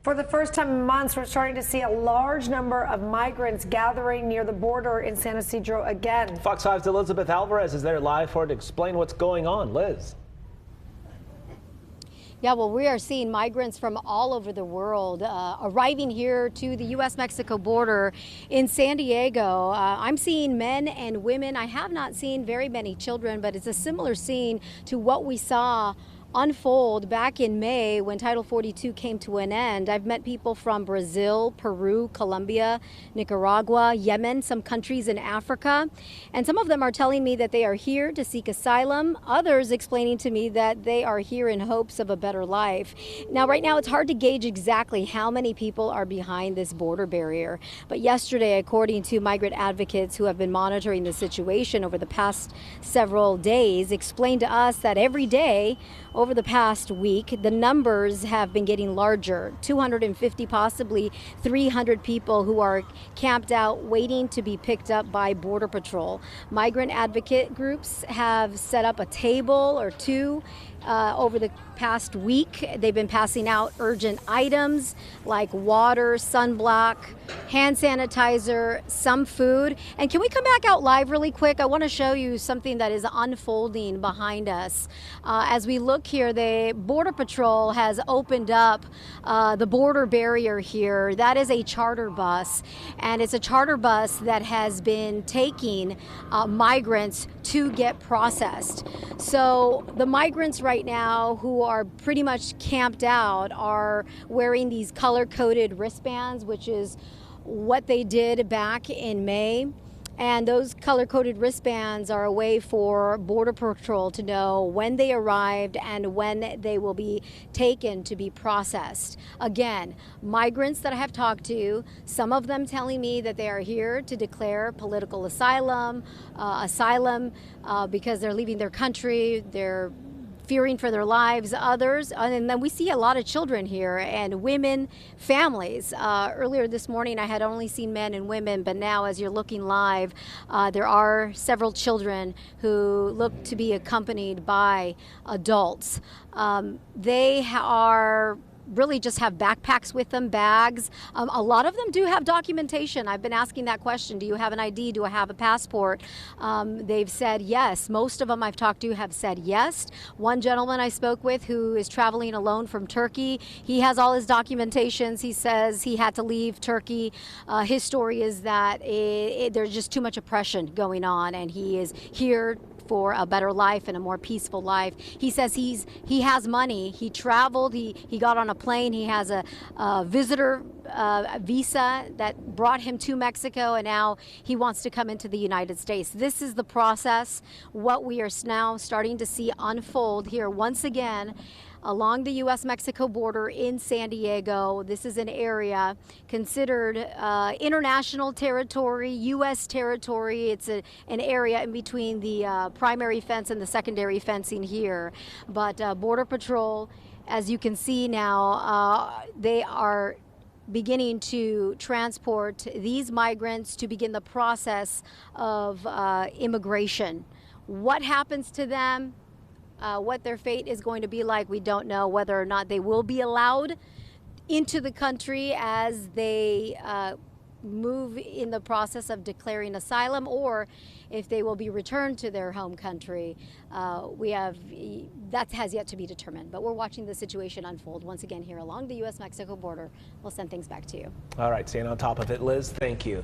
For the first time in months, we're starting to see a large number of migrants gathering near the border in San Ysidro again. Fox 5's Elizabeth Alvarez is there live for it to explain what's going on. Liz. Yeah, well, we are seeing migrants from all over the world arriving here to the U.S.-Mexico border in San Diego. I'm seeing men and women. I have not seen very many children, but it's a similar scene to what we saw unfold back in May when Title 42 came to an end. I've met people from Brazil, Peru, Colombia, Nicaragua, Yemen, some countries in Africa, and some of them are telling me that they are here to seek asylum, others explaining to me that they are here in hopes of a better life. Now, right now, it's hard to gauge exactly how many people are behind this border barrier, but yesterday, according to migrant advocates who have been monitoring the situation over the past several days, explained to us that every day over the past week, the numbers have been getting larger, 250, possibly 300 people who are camped out waiting to be picked up by Border Patrol. Migrant advocate groups have set up a table or two over the past week. They've been passing out urgent items like water, sunblock, hand sanitizer, some food. And can we come back out live really quick? I want to show you something that is unfolding behind us. As we look here, the Border Patrol has opened up the border barrier here. That is a charter bus, and it's a charter bus that has been taking migrants to get processed. So the migrants right now who are pretty much camped out are wearing these color-coded wristbands, which is what they did back in May. And those color-coded wristbands are a way for Border Patrol to know when they arrived and when they will be taken to be processed. Again, migrants that I have talked to, some of them telling me that they are here to declare political asylum, because they're leaving their country, they're fearing for their lives. Others, and then we see a lot of children here and women, families. Earlier this morning I had only seen men and women, but now as you're looking live, there are several children who look to be accompanied by adults. They are really just have backpacks with them, bags. A lot of them do have documentation. I've been asking that question. Do you have an ID? Do I have a passport? They've said yes. Most of them I've talked to have said yes. One gentleman I spoke with who is traveling alone from Turkey, he has all his documentations. He says he had to leave Turkey. His story is that there's just too much oppression going on, and he is here for a better life and a more peaceful life. He says he has money. He traveled. He got on a plane. He has a visitor visa that brought him to Mexico, and now he wants to come into the United States. This is the process, what we are now starting to see unfold here once again along the U.S.-Mexico border in San Diego. This is an area considered international territory, U.S. territory. It's an area in between the primary fence and the secondary fencing here. But Border Patrol, as you can see now, they are beginning to transport these migrants to begin the process of immigration. What happens to them? What their fate is going to be like, we don't know. Whether or not they will be allowed into the country as they move in the process of declaring asylum, or if they will be returned to their home country. That has yet to be determined, but we're watching the situation unfold once again here along the U.S.-Mexico border. We'll send things back to you. All right, staying on top of it, Liz, thank you.